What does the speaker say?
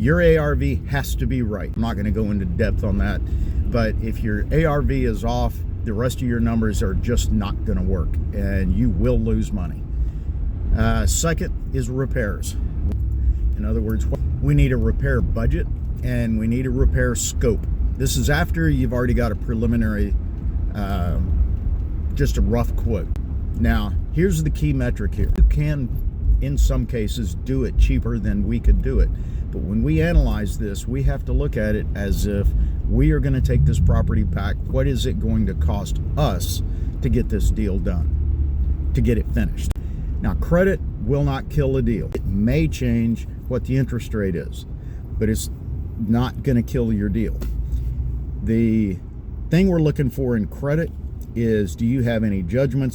Your ARV has to be right. I'm not going to go into depth on that, but if your ARV is off, the rest of your numbers are just not going to work, and you will lose money. Second is repairs. In other words, we need a repair budget and we need a repair scope. This is after you've already got a preliminary, just a rough quote. Now, here's the key metric here. You can, in some cases, do it cheaper than we could do it. But when we analyze this, we have to look at it as if we are going to take this property back. What is it going to cost us to get this deal done, to get it finished? Now, credit will not kill a deal. It may change what the interest rate is, but it's not going to kill your deal. The thing we're looking for in credit is, do you have any judgments